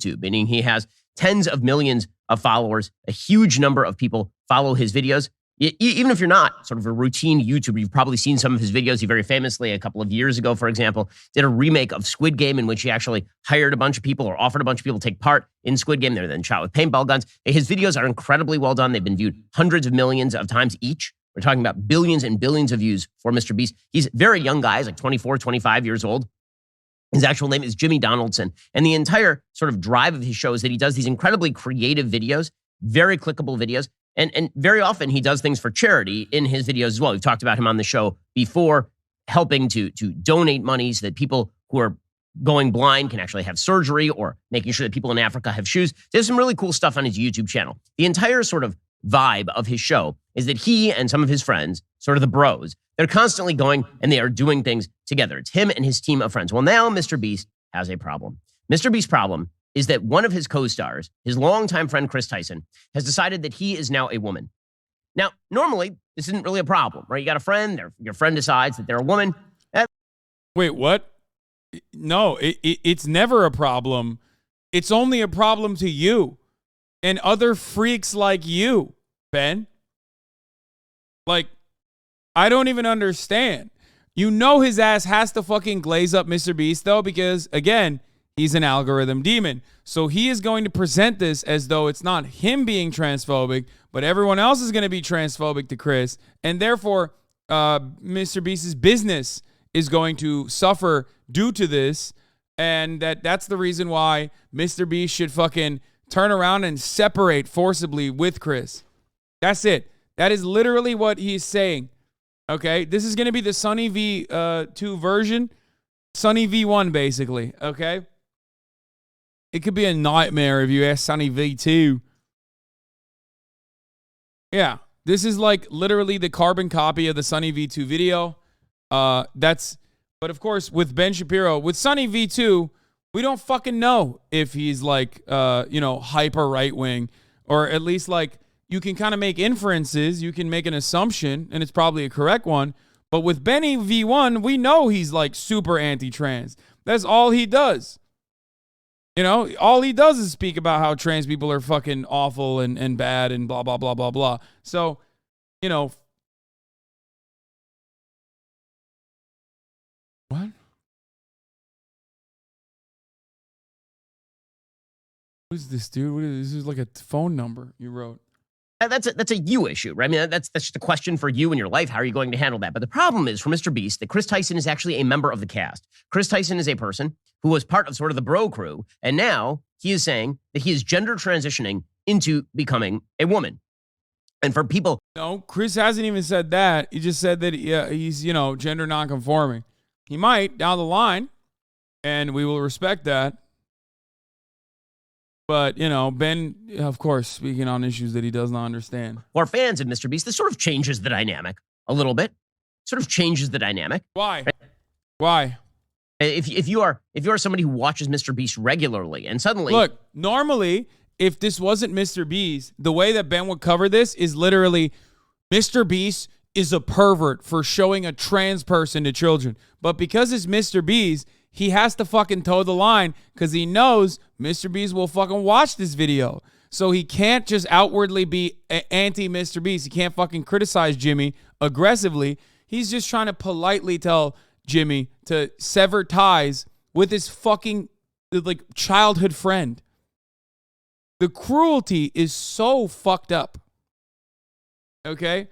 YouTube, meaning he has tens of millions of followers. A huge number of people follow his videos. Even if you're not sort of a routine YouTuber, you've probably seen some of his videos. He very famously, a couple of years ago, for example, did a remake of Squid Game in which he actually hired a bunch of people or offered a bunch of people to take part in Squid Game. They're then shot with paintball guns. His videos are incredibly well done. They've been viewed hundreds of millions of times each. We're talking about billions and billions of views for MrBeast. He's a very young guy. He's like 24, 25 years old. His actual name is Jimmy Donaldson. And the entire sort of drive of his show is that he does these incredibly creative videos, very clickable videos. And very often he does things for charity in his videos as well. We've talked about him on the show before, helping to donate money so that people who are going blind can actually have surgery, or making sure that people in Africa have shoes. There's some really cool stuff on his YouTube channel. The entire sort of vibe of his show is that he and some of his friends, sort of the bros, they're constantly going and they are doing things together. It's him and his team of friends. Well, now MrBeast has a problem. MrBeast's problem is that one of his co-stars, his longtime friend Chris Tyson, has decided that he is now a woman. Now, normally, this isn't really a problem, right? You got a friend, your friend decides that they're a woman. Wait, what? No, it's never a problem. It's only a problem to you and other freaks like you, Ben. Like, I don't even understand. You know his ass has to fucking glaze up MrBeast, though, because, again, he's an algorithm demon. So he is going to present this as though it's not him being transphobic, but everyone else is going to be transphobic to Chris. And therefore, MrBeast's business is going to suffer due to this. And that's the reason why MrBeast should fucking turn around and separate forcibly with Chris. That's it. That is literally what he's saying. Okay? This is going to be the Sunny V2 version. Sunny V1, basically. Okay? It could be a nightmare if you ask Sunny V2. Yeah, this is like literally the carbon copy of the Sunny V2 video. But of course, with Ben Shapiro, with Sunny V2, we don't fucking know if he's like, hyper right wing, or at least like you can kind of make inferences. You can make an assumption, and it's probably a correct one. But with Benny V1, we know he's like super anti-trans. That's all he does. You know, all he does is speak about how trans people are fucking awful and bad and blah, blah, blah, blah, blah. So, you know. What? Who's this, dude? This is like a phone number you wrote. That's a you issue, right? I mean, that's just a question for you in your life. How are you going to handle that? But the problem is for MrBeast that Chris Tyson is actually a member of the cast. Chris Tyson is a person who was part of sort of the bro crew, and now he is saying that he is gender transitioning into becoming a woman. And for people... No, Chris hasn't even said that. He just said that he's, gender nonconforming. He might down the line, and we will respect that. But, Ben, of course, speaking on issues that he does not understand. For fans of MrBeast, this sort of changes the dynamic a little bit. Sort of changes the dynamic. Why? Right? Why? If you are somebody who watches MrBeast regularly and suddenly... Look, normally, if this wasn't MrBeast, the way that Ben would cover this is literally, MrBeast is a pervert for showing a trans person to children. But because it's MrBeast, he has to fucking toe the line because he knows MrBeast will fucking watch this video. So he can't just outwardly be anti-MrBeast. He can't fucking criticize Jimmy aggressively. He's just trying to politely tell Jimmy to sever ties with his fucking like childhood friend. The cruelty is so fucked up. Okay?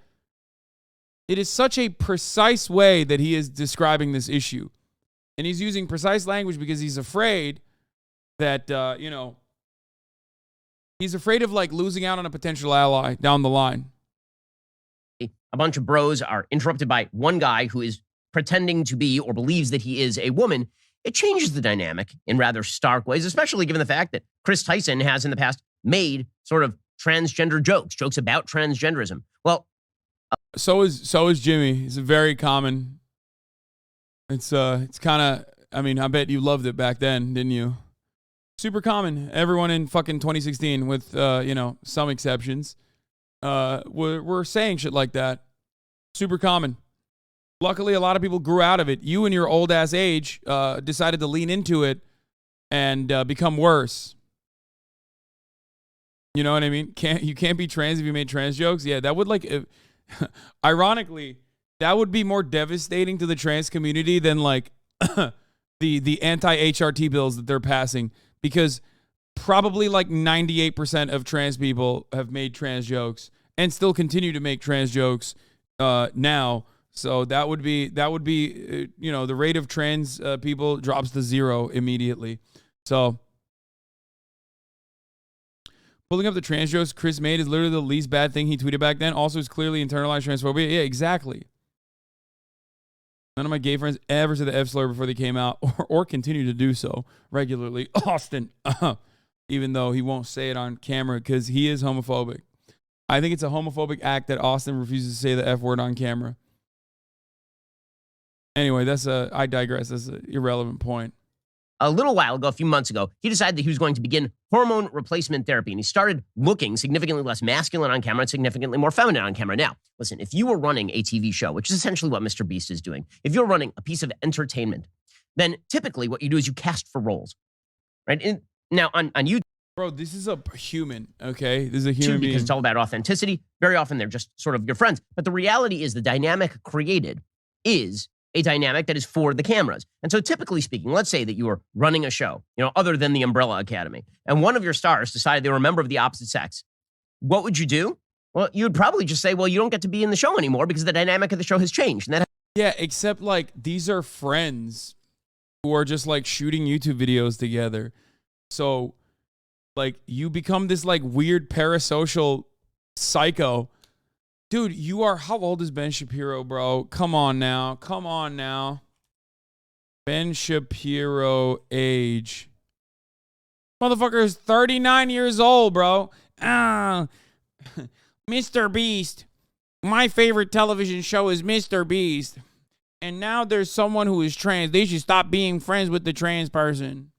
It is such a precise way that he is describing this issue. And he's using precise language because he's afraid that, he's afraid of like losing out on a potential ally down the line. A bunch of bros are interrupted by one guy who is pretending to be or believes that he is a woman. It changes the dynamic in rather stark ways, especially given the fact that Chris Tyson has in the past made sort of transgender jokes about transgenderism. Well, so is Jimmy. It's a very common. It's kind of, I bet you loved it back then, didn't you? Super common. Everyone in fucking 2016 with, some exceptions, were saying shit like that. Super common. Luckily, a lot of people grew out of it. You in your old ass age, decided to lean into it and become worse. You know what I mean? You can't be trans if you made trans jokes? Yeah, that would ironically, that would be more devastating to the trans community than like the anti-HRT bills that they're passing, because probably like 98% of trans people have made trans jokes and still continue to make trans jokes now. So that would be the rate of trans people drops to 0 immediately. So pulling up the trans jokes Chris made is literally the least bad thing he tweeted back then. Also, it's clearly internalized transphobia. Yeah, exactly. None of my gay friends ever said the F slur before they came out, or continue to do so regularly. Austin, even though he won't say it on camera because he is homophobic. I think it's a homophobic act that Austin refuses to say the F word on camera. Anyway, I digress. That's an irrelevant point. A little while ago, a few months ago, he decided that he was going to begin hormone replacement therapy, and he started looking significantly less masculine on camera and significantly more feminine on camera. Now, listen, if you were running a TV show, which is essentially what MrBeast is doing, if you're running a piece of entertainment, then typically what you do is you cast for roles, right? Now, on YouTube, bro, this is a human, okay? This is a human being. Because it's all about authenticity. Very often, they're just sort of your friends. But the reality is the dynamic created is a dynamic that is for the cameras. And so typically speaking, let's say that you were running a show, other than the Umbrella Academy, and one of your stars decided they were a member of the opposite sex. What would you do? Well, you would probably just say, well, you don't get to be in the show anymore because the dynamic of the show has changed. And yeah, except like these are friends who are just like shooting YouTube videos together. So like you become this like weird parasocial psycho. Dude, how old is Ben Shapiro, bro? Come on now. Ben Shapiro age. Motherfucker is 39 years old, bro. MrBeast. My favorite television show is MrBeast. And now there's someone who is trans. They should stop being friends with the trans person.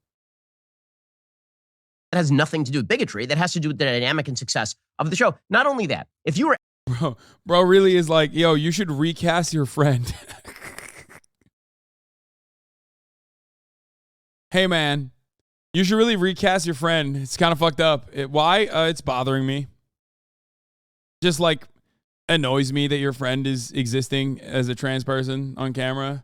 That has nothing to do with bigotry. That has to do with the dynamic and success of the show. Not only that, if you were... Bro really is like, yo, you should recast your friend. Hey, man, you should really recast your friend. It's kind of fucked up. Why? It's bothering me. Just like annoys me that your friend is existing as a trans person on camera.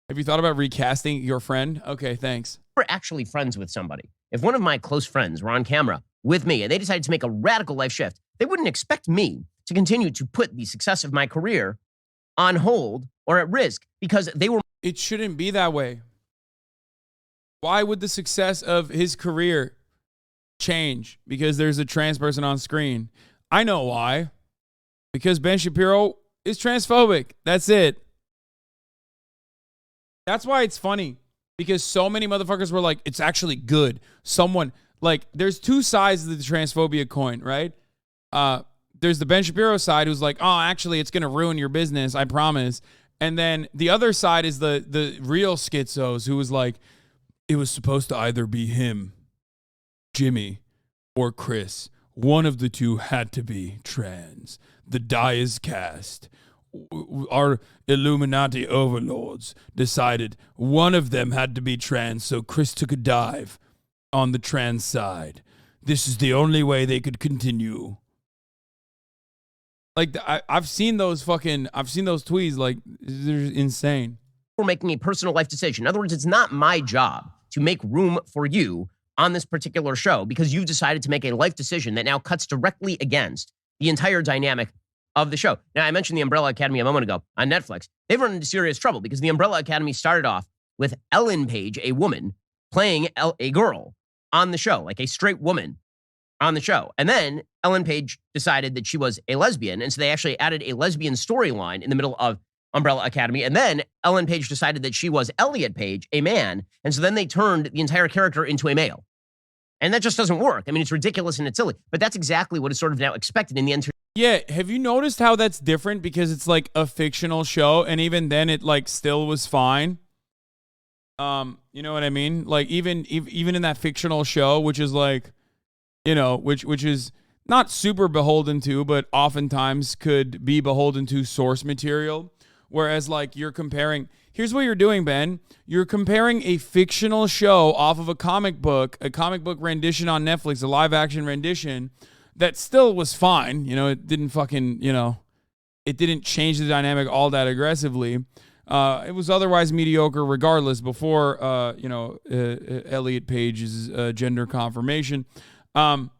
Have you thought about recasting your friend? Okay, thanks. We're actually friends with somebody. If one of my close friends were on camera with me and they decided to make a radical life shift, they wouldn't expect me to continue to put the success of my career on hold or at risk because they were... It shouldn't be that way. Why would the success of his career change because there's a trans person on screen? I know why. Because Ben Shapiro is transphobic. That's it. That's why it's funny. Because so many motherfuckers were like, it's actually good. There's two sides of the transphobia coin, right? There's the Ben Shapiro side who's like, oh, actually, it's going to ruin your business, I promise. And then the other side is the real schizos who was like, it was supposed to either be him, Jimmy, or Chris. One of the two had to be trans. The die is cast. Our Illuminati overlords decided one of them had to be trans, so Chris took a dive on the trans side. This is the only way they could continue. Like, I've seen those tweets. Like, they're insane. We're making a personal life decision. In other words, it's not my job to make room for you on this particular show because you've decided to make a life decision that now cuts directly against the entire dynamic of the show. Now, I mentioned the Umbrella Academy a moment ago on Netflix. They've run into serious trouble because the Umbrella Academy started off with Ellen Page, a woman, playing a girl on the show, like a straight woman on the show. And then Ellen Page decided that she was a lesbian. And so they actually added a lesbian storyline in the middle of Umbrella Academy. And then Ellen Page decided that she was Elliot Page, a man. And so then they turned the entire character into a male. And that just doesn't work. I mean, it's ridiculous and it's silly. But that's exactly what is sort of now expected in the entertainment. Yeah, have you noticed how that's different? Because it's like a fictional show. And even then it like still was fine. You know what I mean? Like even in that fictional show, which is like, you know, which is not super beholden to, but oftentimes could be beholden to source material. Whereas like you're comparing, here's what you're doing, Ben. You're comparing a fictional show off of a comic book rendition on Netflix, a live action rendition that still was fine. You know, it didn't fucking, you know, it didn't change the dynamic all that aggressively. It was otherwise mediocre regardless before, Elliot Page's gender confirmation. But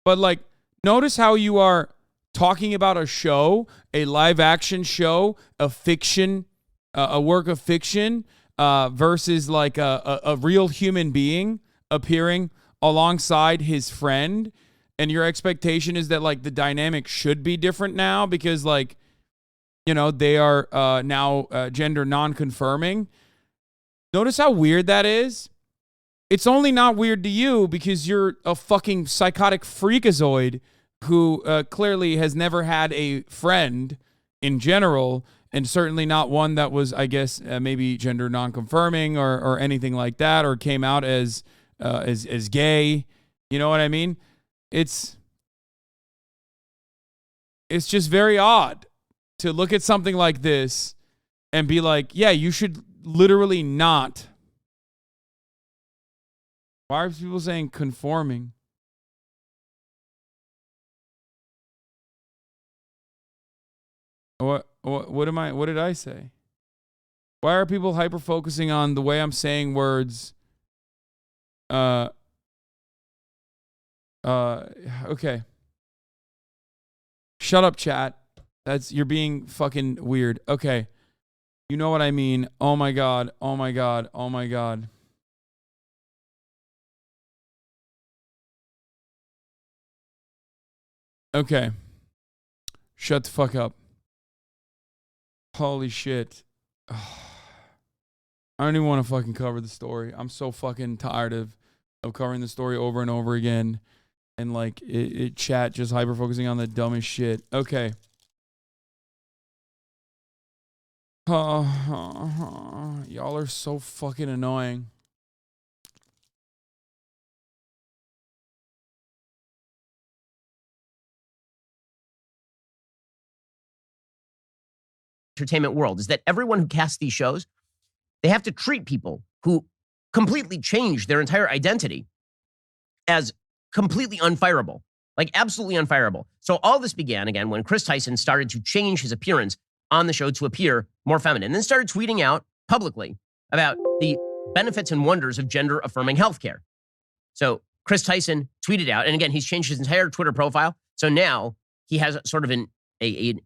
like, notice how you are talking about a show, a live action show, a fiction, a work of fiction, versus like a real human being appearing alongside his friend. And your expectation is that like the dynamic should be different now because like, you know, they are now gender non-confirming. Notice how weird that is? It's only not weird to you because you're a fucking psychotic freakazoid who clearly has never had a friend in general, and certainly not one that was, I guess, maybe gender non-confirming or anything like that, or came out as gay. You know what I mean? It's just very odd to look at something like this and be like, yeah, you should literally not. Why are people saying conforming? What did I say? Why are people hyper focusing on the way I'm saying words? Okay. Shut up, chat. You're being fucking weird. Okay. You know what I mean. Oh my God. Oh my God. Oh my God. Okay. Shut the fuck up. Holy shit. I don't even want to fucking cover the story. I'm so fucking tired of covering the story over and over again. And like chat just hyper focusing on the dumbest shit. Okay. Y'all are so fucking annoying. Entertainment world is that everyone who casts these shows, they have to treat people who completely change their entire identity as completely unfireable, like absolutely unfireable. So all this began again when Chris Tyson started to change his appearance on the show to appear more feminine, and then started tweeting out publicly about the benefits and wonders of gender affirming healthcare. So Chris Tyson tweeted out, and again, he's changed his entire Twitter profile. So now he has sort of an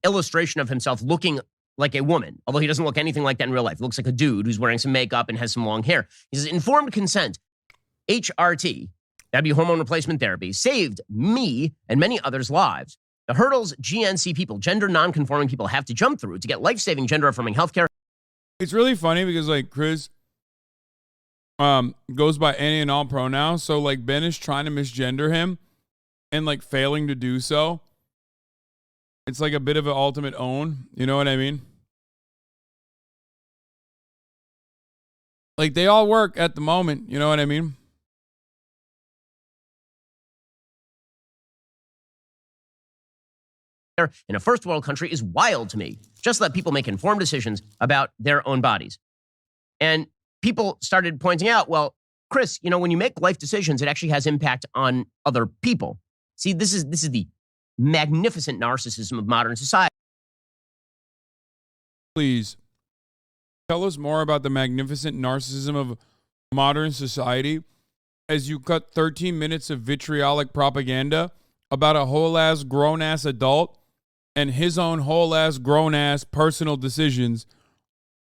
illustration of himself looking like a woman, although he doesn't look anything like that in real life. He looks like a dude who's wearing some makeup and has some long hair. He says, informed consent, HRT, that'd be hormone replacement therapy, saved me and many others' lives. The hurdles GNC people, gender non-conforming people, have to jump through to get life-saving gender-affirming healthcare. It's really funny because like Chris goes by any and all pronouns, so like Ben is trying to misgender him and like failing to do so. It's like a bit of an ultimate own, you know what I mean? Like they all work at the moment, you know what I mean? In a first world country is wild to me. Just let people make informed decisions about their own bodies. And people started pointing out, well, Chris, you know, when you make life decisions, it actually has impact on other people. See, this is the magnificent narcissism of modern society. Please tell us more about the magnificent narcissism of modern society as you cut 13 minutes of vitriolic propaganda about a whole-ass grown-ass adult and his own whole-ass grown-ass personal decisions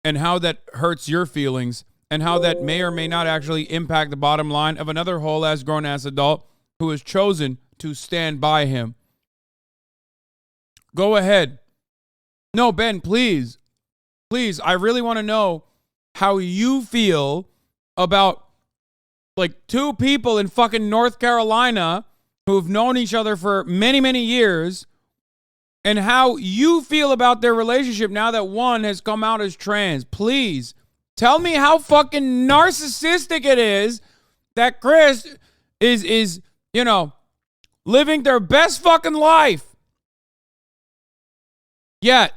and how that hurts your feelings and how that may or may not actually impact the bottom line of another whole-ass grown-ass adult who has chosen to stand by him. Go ahead. No, Ben, please. Please, I really want to know how you feel about like two people in fucking North Carolina who've known each other for many, many years, and how you feel about their relationship now that one has come out as trans. Please tell me how fucking narcissistic it is that Chris is, you know, living their best fucking life. Yeah,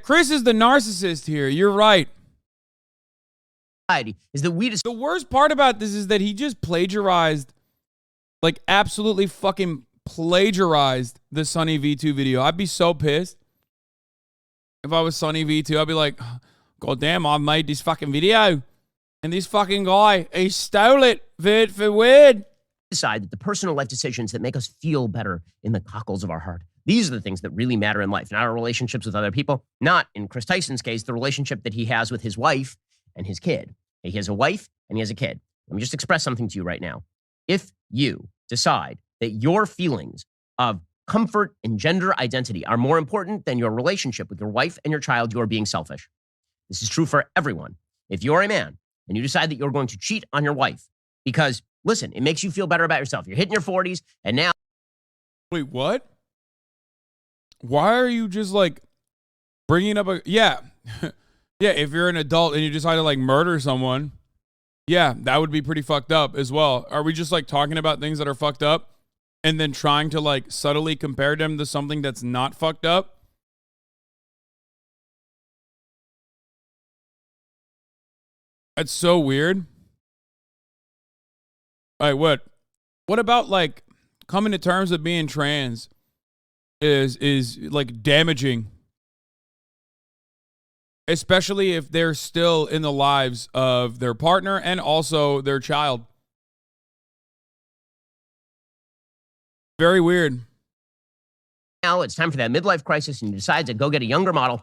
Chris is the narcissist here. You're right. Is that we the worst part about this is that he just plagiarized like absolutely fucking plagiarized the Sunny V2 video. I'd be so pissed if I was Sunny V2. I'd be like, God damn, I made this fucking video. And this fucking guy, he stole it word for word. Decide that the personal life decisions that make us feel better in the cockles of our heart, these are the things that really matter in life, not our relationships with other people, not, in Chris Tyson's case, the relationship that he has with his wife and his kid. He has a wife and he has a kid. Let me just express something to you right now. If you decide that your feelings of comfort and gender identity are more important than your relationship with your wife and your child, you are being selfish. This is true for everyone. If you're a man and you decide that you're going to cheat on your wife because, listen, it makes you feel better about yourself. You're hitting your 40s and now... Wait, what? Why are you just like bringing up a... Yeah. Yeah, if you're an adult and you decide to like murder someone, yeah, that would be pretty fucked up as well. Are we just like talking about things that are fucked up and then trying to like subtly compare them to something that's not fucked up? That's so weird. All right, what about like coming to terms with being trans is like damaging, especially if they're still in the lives of their partner and also their child. Very weird. Now it's time for that midlife crisis and you decide to go get a younger model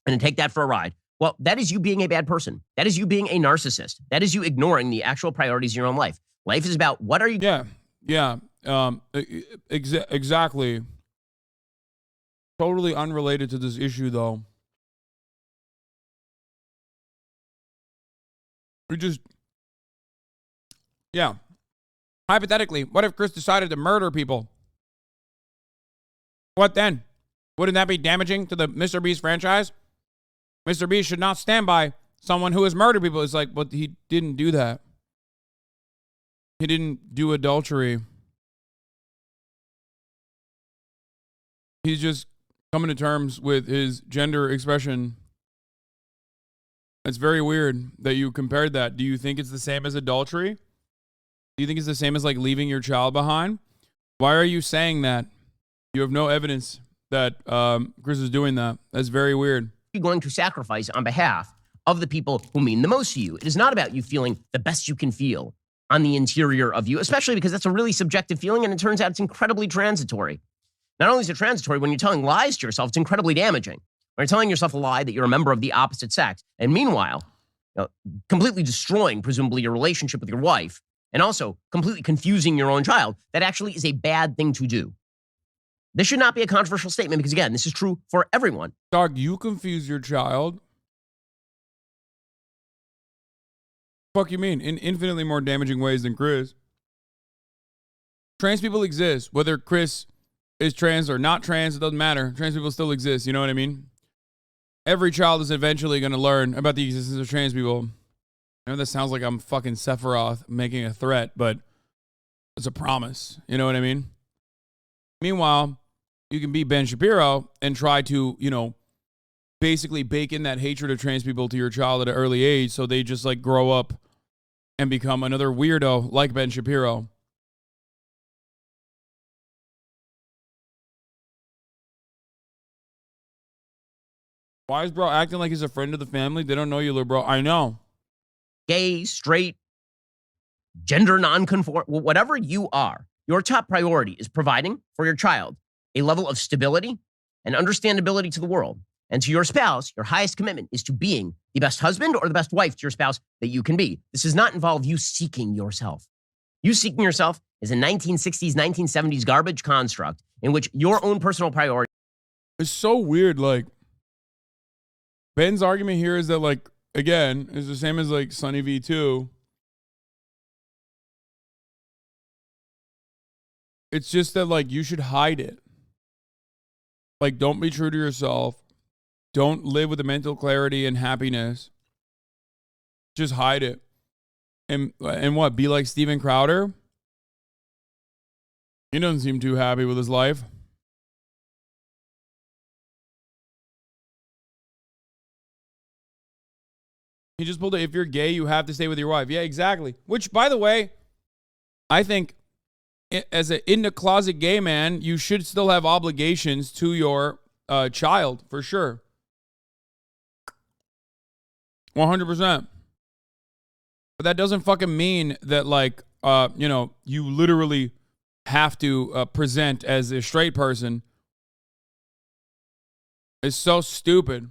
and take that for a ride. Well, that is you being a bad person. That is you being a narcissist. That is you ignoring the actual priorities in your own life. Life is about what are you... Yeah. Exactly. Totally unrelated to this issue, though. Hypothetically, what if Chris decided to murder people? What then? Wouldn't that be damaging to the MrBeast franchise? MrBeast should not stand by someone who has murdered people. It's like, but he didn't do that. He didn't do adultery. He's just coming to terms with his gender expression. It's very weird that you compared that. Do you think it's the same as adultery? Do you think it's the same as like leaving your child behind? Why are you saying that? You have no evidence that Chris is doing that. That's very weird. You're going to sacrifice on behalf of the people who mean the most to you. It is not about you feeling the best you can feel on the interior of you, especially because that's a really subjective feeling, and it turns out it's incredibly transitory. Not only is it transitory, when you're telling lies to yourself, it's incredibly damaging. When you're telling yourself a lie that you're a member of the opposite sex, and meanwhile, completely destroying, presumably, your relationship with your wife, and also completely confusing your own child, that actually is a bad thing to do. This should not be a controversial statement because, again, this is true for everyone. Dog, you confuse your child? Fuck you mean? In infinitely more damaging ways than Chris. Trans people exist. Whether Chris is trans or not trans, it doesn't matter. Trans people still exist. You know what I mean? Every child is eventually going to learn about the existence of trans people. I know that sounds like I'm fucking Sephiroth making a threat, but it's a promise. You know what I mean? Meanwhile, you can be Ben Shapiro and try to, basically bake in that hatred of trans people to your child at an early age so they just like grow up and become another weirdo like Ben Shapiro. Why is bro acting like he's a friend of the family? They don't know you, little bro. I know. Gay, straight, gender nonconform, whatever you are, your top priority is providing for your child a level of stability and understandability to the world. And to your spouse, your highest commitment is to being the best husband or the best wife to your spouse that you can be. This does not involve you seeking yourself. You seeking yourself is a 1960s, 1970s garbage construct in which your own personal priority... It's so weird, like, Ben's argument here is that, like, again, is the same as, like, Sunny V2. It's just that, like, you should hide it. Like, don't be true to yourself. Don't live with the mental clarity and happiness. Just hide it. And what, be like Steven Crowder? He doesn't seem too happy with his life. He just pulled it. If you're gay, you have to stay with your wife. Yeah, exactly. Which, by the way, I think as an in the closet gay man, you should still have obligations to your child for sure. 100%. But that doesn't fucking mean that, like, you literally have to present as a straight person. It's so stupid.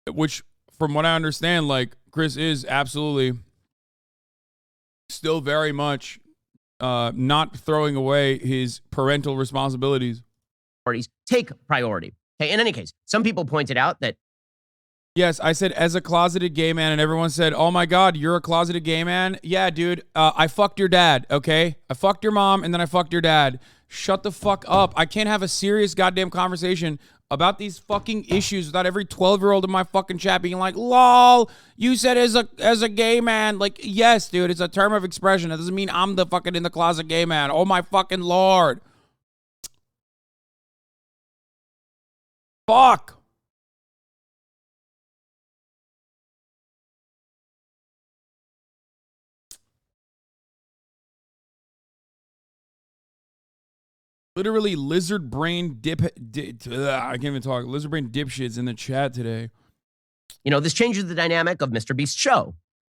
Which, from what I understand, like, Chris is absolutely still very much not throwing away his parental responsibilities. Take priority. Okay, in any case, some people pointed out that. Yes, I said as a closeted gay man, and everyone said, oh my God, you're a closeted gay man? Yeah, dude, I fucked your dad, okay? I fucked your mom, and then I fucked your dad. Shut the fuck up. I can't have a serious goddamn conversation about these fucking issues without every 12-year-old in my fucking chat being like, lol, you said as a gay man. Like, yes, dude, it's a term of expression. That doesn't mean I'm the fucking in the closet gay man. Oh my fucking Lord. Fuck. Literally lizard brain I can't even talk. Lizard brain dipshits in the chat today. You know, this changes the dynamic of MrBeast's show.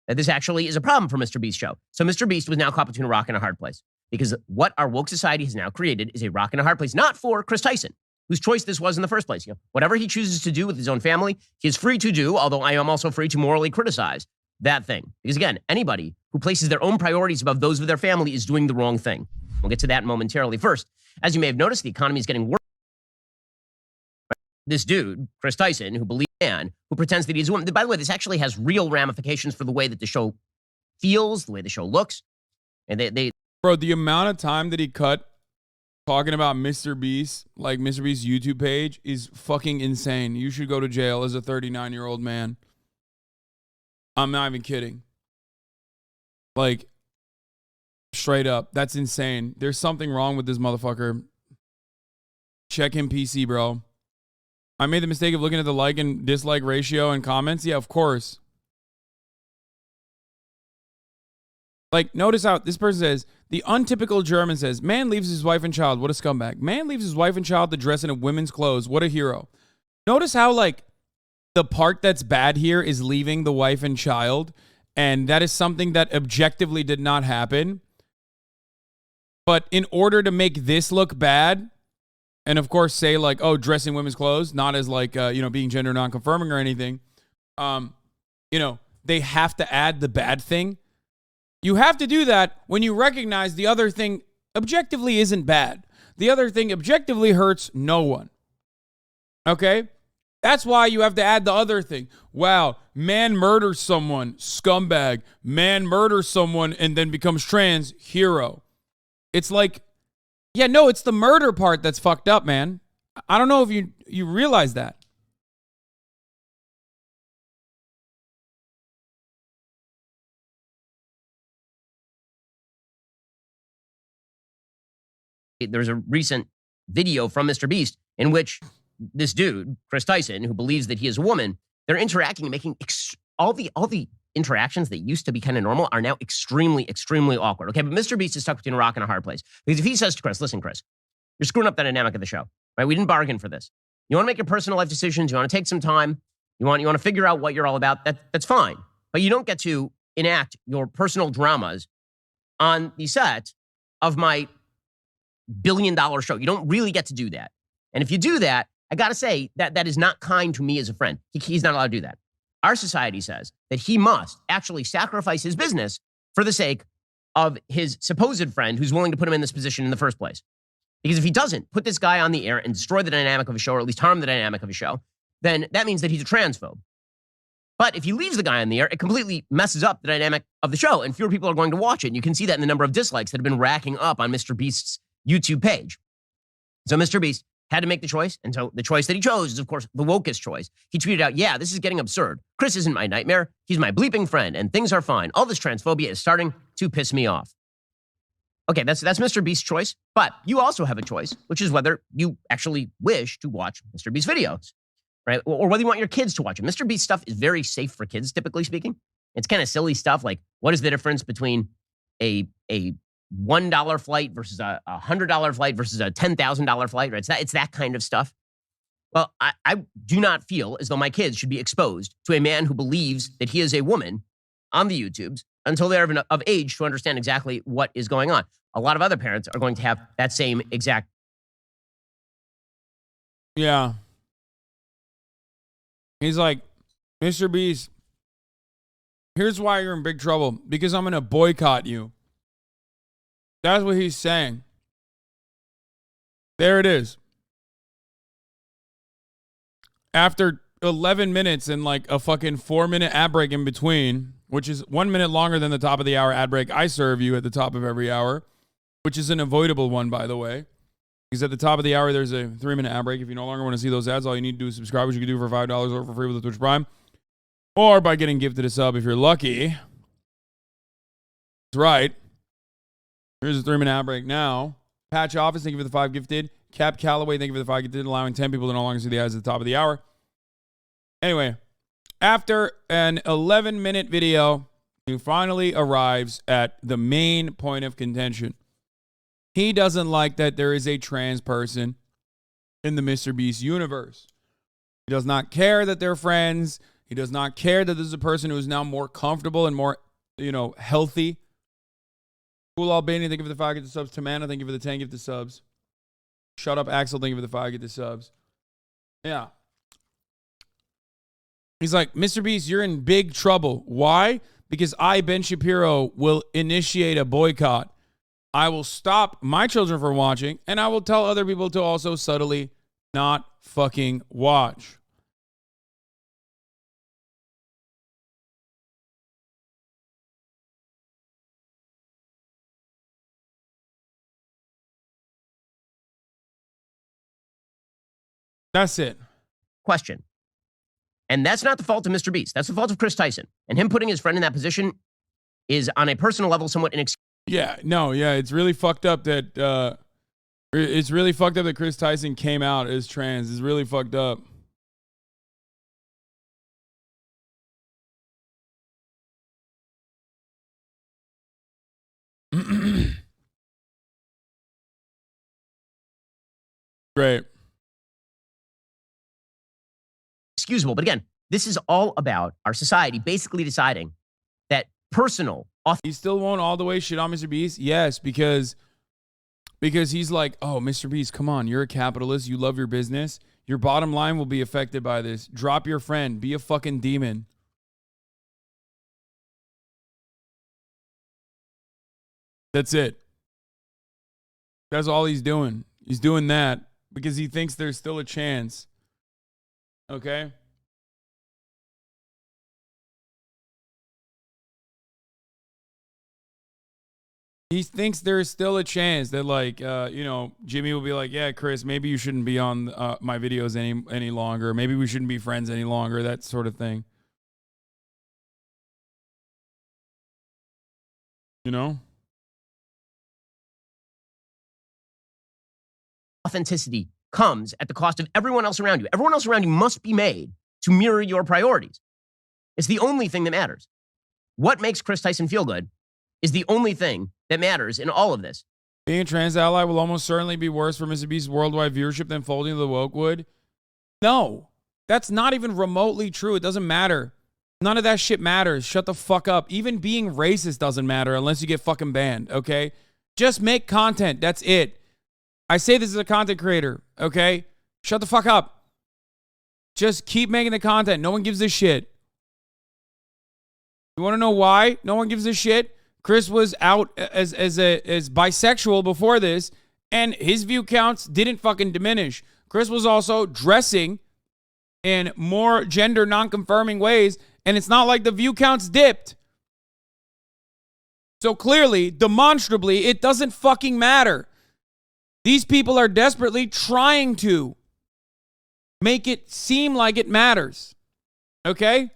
That this actually is a problem for MrBeast's show. So MrBeast was now caught between a rock and a hard place. Because what our woke society has now created is a rock and a hard place, not for Chris Tyson, whose choice this was in the first place. You know, whatever he chooses to do with his own family, he is free to do, although I am also free to morally criticize that thing. Because again, anybody who places their own priorities above those of their family is doing the wrong thing. We'll get to that momentarily. First, as you may have noticed, the economy is getting worse. This dude, Chris Tyson, who believes man, who pretends that he's a woman. By the way, this actually has real ramifications for the way that the show feels, the way the show looks. And Bro, the amount of time that he cut talking about MrBeast, like MrBeast's YouTube page, is fucking insane. You should go to jail as a 39-year-old man. I'm not even kidding. Like, straight up, that's insane. There's something wrong with this motherfucker. Check him PC, bro. I made the mistake of looking at the like and dislike ratio and comments. Yeah, of course. Like, notice how this person says, the untypical German says, man leaves his wife and child. What a scumbag. Man leaves his wife and child to dress in a women's clothes. What a hero. Notice how, like, the part that's bad here is leaving the wife and child. And that is something that objectively did not happen. But in order to make this look bad, and of course say like, oh, dressing women's clothes, not as like, being gender non-conforming or anything, they have to add the bad thing. You have to do that when you recognize the other thing objectively isn't bad. The other thing objectively hurts no one. Okay? That's why you have to add the other thing. Wow, man murders someone, scumbag. Man murders someone and then becomes trans, hero. It's like, yeah, no, it's the murder part that's fucked up, man. I don't know if you realize that. There's a recent video from MrBeast in which this dude, Chris Tyson, who believes that he is a woman, they're interacting and making all the interactions that used to be kind of normal are now extremely, extremely awkward. Okay, but MrBeast is stuck between a rock and a hard place. Because if he says to Chris, listen, Chris, you're screwing up the dynamic of the show, right? We didn't bargain for this. You want to make your personal life decisions. You want to take some time. You want to figure out what you're all about. That's fine. But you don't get to enact your personal dramas on the set of my billion-dollar show. You don't really get to do that. And if you do that, I got to say that is not kind to me as a friend. He's not allowed to do that. Our society says that he must actually sacrifice his business for the sake of his supposed friend who's willing to put him in this position in the first place. Because if he doesn't put this guy on the air and destroy the dynamic of a show, or at least harm the dynamic of a show, then that means that he's a transphobe. But if he leaves the guy on the air, it completely messes up the dynamic of the show, and fewer people are going to watch it. And you can see that in the number of dislikes that have been racking up on MrBeast's YouTube page. So MrBeast had to make the choice, and so the choice that he chose is, of course, the wokest choice. He tweeted out, yeah, this is getting absurd. Chris isn't my nightmare. He's my bleeping friend, and things are fine. All this transphobia is starting to piss me off. Okay, that's MrBeast's choice, but you also have a choice, which is whether you actually wish to watch MrBeast videos, right? Or whether you want your kids to watch it. MrBeast stuff is very safe for kids, typically speaking. It's kind of silly stuff like, what is the difference between a $1 flight versus a $100 flight versus a $10,000 flight? Right? It's that kind of stuff. Well, I do not feel as though my kids should be exposed to a man who believes that he is a woman on the YouTubes until they're of age to understand exactly what is going on. A lot of other parents are going to have that same exact. Yeah. He's like, MrBeast, here's why you're in big trouble. Because I'm going to boycott you. That's what he's saying. There it is. After 11 minutes and like a fucking 4-minute ad break in between, which is 1 minute longer than the top of the hour ad break I serve you at the top of every hour, which is an avoidable one, by the way. Because at the top of the hour, there's a 3-minute ad break. If you no longer want to see those ads, all you need to do is subscribe, which you can do for $5 or for free with the Twitch Prime. Or by getting gifted a sub if you're lucky. That's right. Here's a 3-minute ad break now. Patch Office, thank you for the 5 gifted. Cap Calloway, thank you for the 5 gifted, allowing 10 people to no longer see the ads at the top of the hour. Anyway, after an 11-minute video, he finally arrives at the main point of contention. He doesn't like that there is a trans person in the MrBeast universe. He does not care that they're friends. He does not care that this is a person who is now more comfortable and more, healthy. Cool Albania, thank you for the 5 gifted subs. Tamana, thank you for the 10 gifted subs. Shut up, Axel, thank you for the 5 gifted subs. Yeah. He's like, MrBeast, you're in big trouble. Why? Because I, Ben Shapiro, will initiate a boycott. I will stop my children from watching, and I will tell other people to also subtly not fucking watch. That's it. Question. And that's not the fault of MrBeast. That's the fault of Chris Tyson. And him putting his friend in that position is, on a personal level, somewhat inexcusable. Yeah, it's really fucked up that Chris Tyson came out as trans. It's really fucked up. Great. Excusable. But again, this is all about our society basically deciding that personal. He still won't all the way shit on MrBeast? Yes, because he's like, oh, MrBeast, come on, you're a capitalist, you love your business, your bottom line will be affected by this. Drop your friend, be a fucking demon. That's it. That's all he's doing. He's doing that because he thinks there's still a chance. Okay? He thinks there's still a chance that, like, Jimmy will be like, yeah, Chris, maybe you shouldn't be on my videos any longer. Maybe we shouldn't be friends any longer, that sort of thing. You know? Authenticity comes at the cost of everyone else around you. Everyone else around you must be made to mirror your priorities. It's the only thing that matters. What makes Chris Tyson feel good is the only thing that matters in all of this. Being a trans ally will almost certainly be worse for MrBeast's worldwide viewership than folding the woke would. No, that's not even remotely true. It doesn't matter. None of that shit matters. Shut the fuck up. Even being racist doesn't matter unless you get fucking banned, okay? Just make content. That's it. I say this as a content creator, okay? Shut the fuck up. Just keep making the content. No one gives a shit. You want to know why no one gives a shit? Chris was out as bisexual before this, and his view counts didn't fucking diminish. Chris was also dressing in more gender non-confirming ways, and it's not like the view counts dipped. So clearly, demonstrably, it doesn't fucking matter. These people are desperately trying to make it seem like it matters. Okay?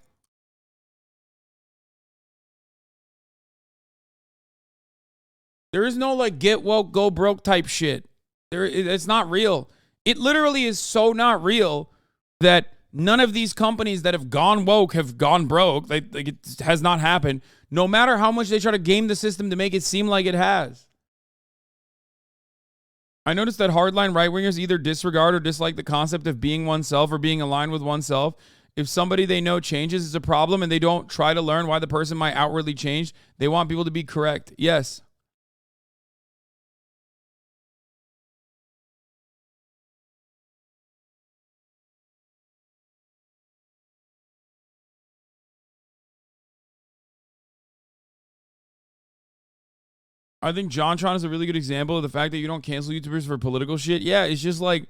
There is no like get woke, go broke type shit. It's not real. It literally is so not real that None of these companies that have gone woke have gone broke. It has not happened. No matter how much they try to game the system to make it seem like it has. I noticed that hardline right-wingers either disregard or dislike the concept of being oneself or being aligned with oneself. If somebody they know changes, it's a problem, and they don't try to learn why the person might outwardly change. They want people to be correct. Yes. I think JonTron is a really good example of the fact that you don't cancel YouTubers for political shit. Yeah, it's just like,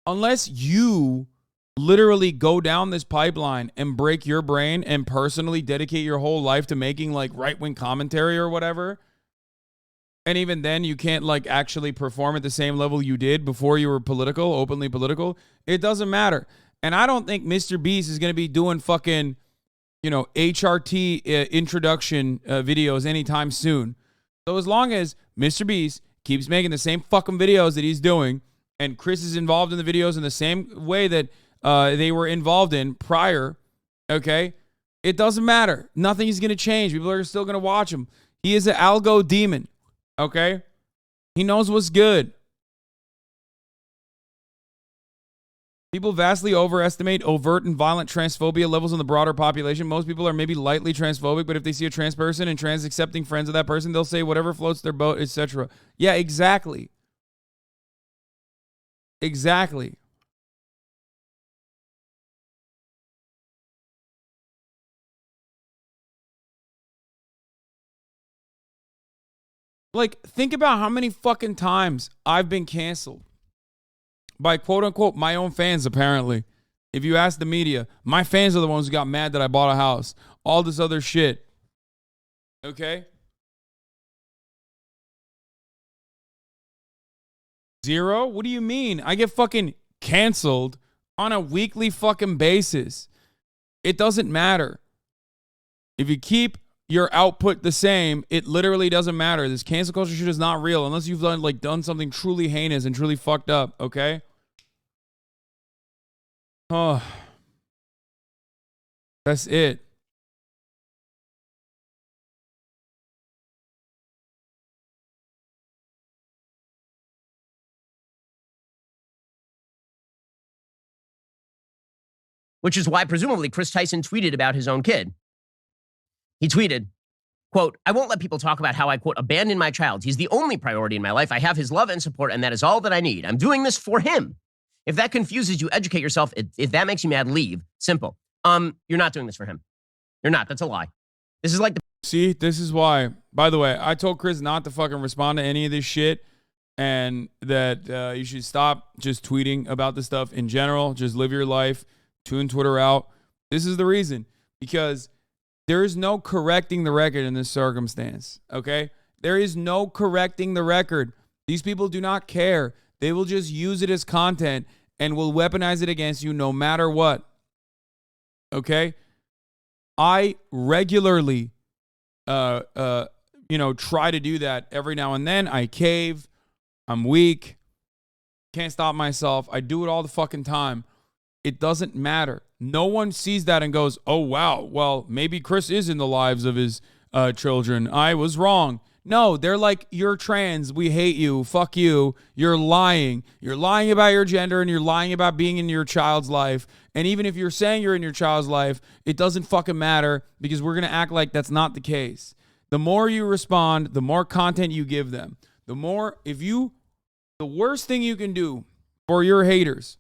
unless you literally go down this pipeline and break your brain and personally dedicate your whole life to making like right-wing commentary or whatever, and even then you can't like actually perform at the same level you did before you were political, openly political, it doesn't matter. And I don't think MrBeast is going to be doing fucking, HRT introduction videos anytime soon. So as long as MrBeast keeps making the same fucking videos that he's doing, and Chris is involved in the videos in the same way that they were involved in prior, okay, it doesn't matter. Nothing is going to change. People are still going to watch him. He is an algo demon, okay? He knows what's good. People vastly overestimate overt and violent transphobia levels in the broader population. Most people are maybe lightly transphobic, but if they see a trans person and trans accepting friends of that person, they'll say whatever floats their boat, etc. Yeah, exactly. Exactly. Like, think about how many fucking times I've been canceled by quote unquote my own fans, apparently. If you ask the media, my fans are the ones who got mad that I bought a house. All this other shit. Okay? Zero? What do you mean? I get fucking canceled on a weekly fucking basis. It doesn't matter. If you keep your output the same, it literally doesn't matter. This cancel culture shit is not real unless you've done something truly heinous and truly fucked up, okay? Oh. That's it. Which is why presumably Chris Tyson tweeted about his own kid. He tweeted, quote, "I won't let people talk about how I, quote, abandoned my child. He's the only priority in my life. I have his love and support, and that is all that I need. I'm doing this for him. If that confuses you, educate yourself. If that makes you mad, leave. Simple. You're not doing this for him. You're not. That's a lie. This is like the..." See, this is why. By the way, I told Chris not to fucking respond to any of this shit, and that you should stop just tweeting about this stuff in general. Just live your life. Tune Twitter out. This is the reason. Because there is no correcting the record in this circumstance, okay? There is no correcting the record. These people do not care. They will just use it as content and will weaponize it against you no matter what, okay? I regularly, try to do that every now and then. I cave. I'm weak. Can't stop myself. I do it all the fucking time. It doesn't matter. No one sees that and goes, oh, wow, well, maybe Chris is in the lives of his children. I was wrong. No, they're like, you're trans. We hate you. Fuck you. You're lying. You're lying about your gender, and you're lying about being in your child's life. And even if you're saying you're in your child's life, it doesn't fucking matter, because we're going to act like that's not the case. The more you respond, the more content you give them. The worst thing you can do for your haters,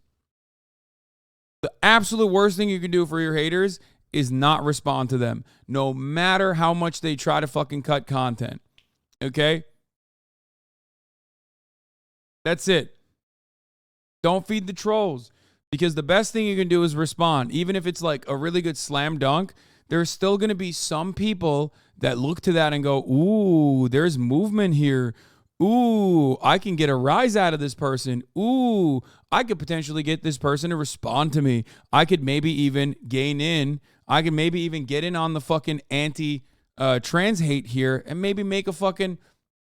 the absolute worst thing you can do for your haters is not respond to them, no matter how much they try to fucking cut content. Okay? That's it. Don't feed the trolls, because the best thing you can do is respond. Even if it's like a really good slam dunk, there's still going to be some people that look to that and go, ooh, there's movement here. Ooh, I can get a rise out of this person. Ooh, I could potentially get this person to respond to me. I could maybe even gain in. I could maybe even get in on the fucking anti-trans hate here and maybe make a fucking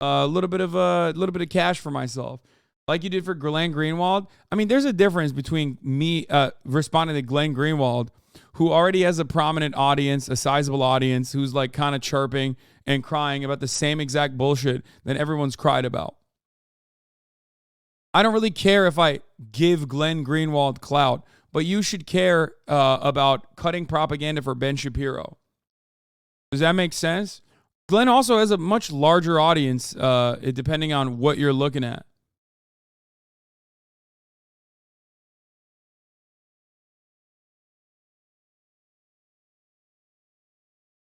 little bit of cash for myself. like you did for Glenn Greenwald. I mean, there's a difference between me responding to Glenn Greenwald, who already has a prominent audience, a sizable audience, who's like kind of chirping and crying about the same exact bullshit that everyone's cried about. I don't really care if I give Glenn Greenwald clout, but you should care about cutting propaganda for Ben Shapiro. Does that make sense? Glenn also has a much larger audience, depending on what you're looking at.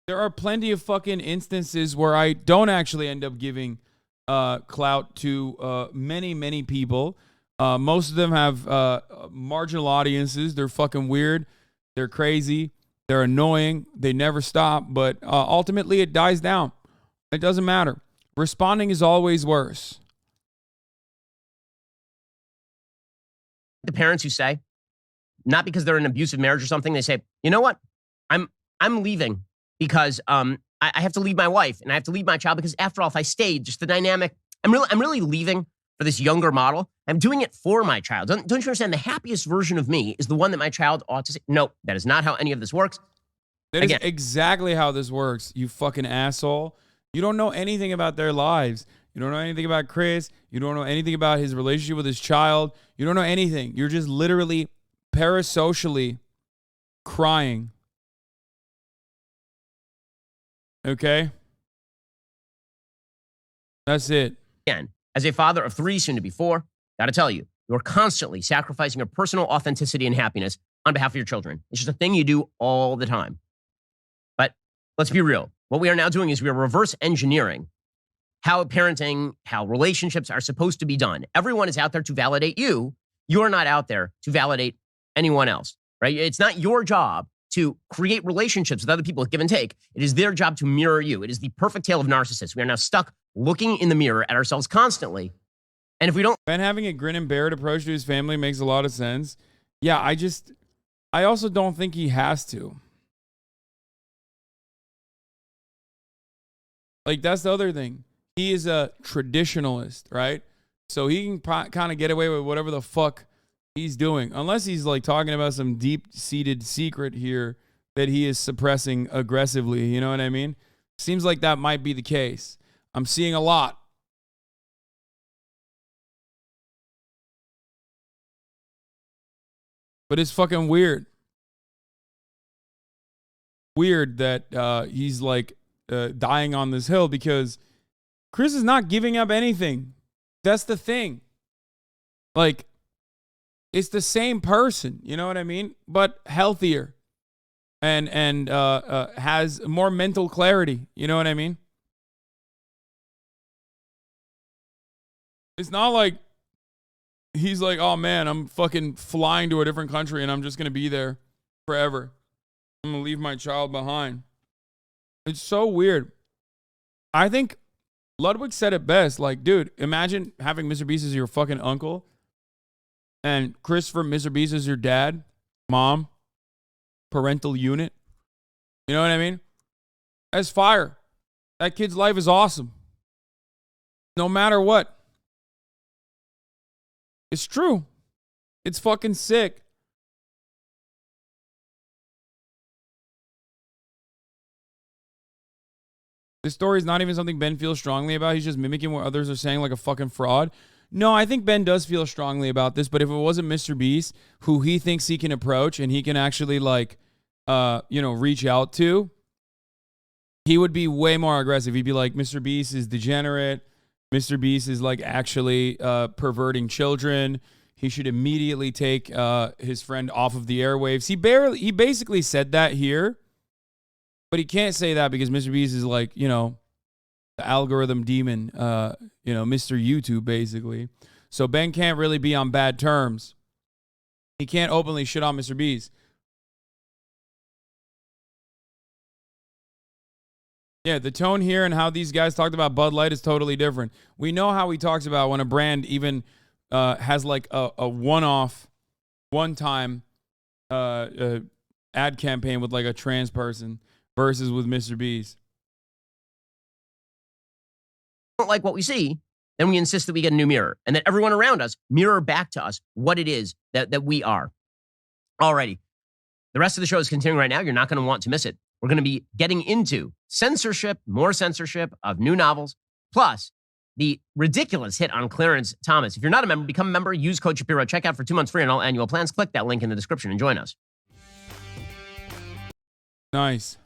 There are plenty of fucking instances where I don't actually end up giving clout to many people. Most of them have marginal audiences. They're fucking weird. They're crazy. They're annoying. They never stop. But ultimately, it dies down. It doesn't matter. Responding is always worse. The parents who say, not because they're in an abusive marriage or something, they say, you know what? I'm leaving because I have to leave my wife and I have to leave my child because after all, if I stayed, just the dynamic, I'm really leaving for this younger model. I'm doing it for my child. Don't you understand? The happiest version of me is the one that my child ought to say. No, that is not how any of this works. That is exactly how this works, you fucking asshole. You don't know anything about their lives. You don't know anything about Chris. You don't know anything about his relationship with his child. You don't know anything. You're just literally parasocially crying. Okay? That's it. Again, as a father of 3, soon to be 4, got to tell you, you're constantly sacrificing your personal authenticity and happiness on behalf of your children. It's just a thing you do all the time. But let's be real. What we are now doing is we are reverse engineering how parenting, how relationships are supposed to be done. Everyone is out there to validate you. You're not out there to validate anyone else, right? It's not your job to create relationships with other people with give and take. It is their job to mirror you. It is the perfect tale of narcissists. We are now stuck looking in the mirror at ourselves constantly. And if we don't... Ben having a grin and bear it approach to his family makes a lot of sense. Yeah, I also don't think he has to. Like, that's the other thing. He is a traditionalist, right? So he can kind of get away with whatever the fuck he's doing. Unless he's like talking about some deep-seated secret here that he is suppressing aggressively. You know what I mean? Seems like that might be the case. I'm seeing a lot. But it's fucking weird. Weird that he's like dying on this hill because Chris is not giving up anything. That's the thing. Like, it's the same person, you know what I mean? But healthier and has more mental clarity, you know what I mean? It's not like he's like, oh man, I'm fucking flying to a different country and I'm just going to be there forever. I'm going to leave my child behind. It's so weird. I think Ludwig said it best. Like, dude, imagine having MrBeast as your fucking uncle and Christopher MrBeast as your dad, mom, parental unit. You know what I mean? That's fire. That kid's life is awesome. No matter what. It's true. It's fucking sick. This story is not even something Ben feels strongly about. He's just mimicking what others are saying like a fucking fraud. No, I think Ben does feel strongly about this, but if it wasn't MrBeast, who he thinks he can approach and he can actually like, reach out to, he would be way more aggressive. He'd be like, MrBeast is degenerate. MrBeast is like actually perverting children. He should immediately take his friend off of the airwaves. He basically said that here, but he can't say that because MrBeast is like, the algorithm demon, Mr. YouTube basically. So Ben can't really be on bad terms. He can't openly shit on MrBeast. Yeah, the tone here and how these guys talked about Bud Light is totally different. We know how he talks about when a brand even has like a one-off, one-time ad campaign with like a trans person versus with MrBeast. Don't like what we see, then we insist that we get a new mirror and that everyone around us mirror back to us what it is that we are. Alrighty. The rest of the show is continuing right now. You're not going to want to miss it. We're going to be getting into censorship, more censorship of new novels, plus the ridiculous hit on Clarence Thomas. If you're not a member, become a member. Use code Shapiro. Check out for 2 months free on all annual plans. Click that link in the description and join us. Nice.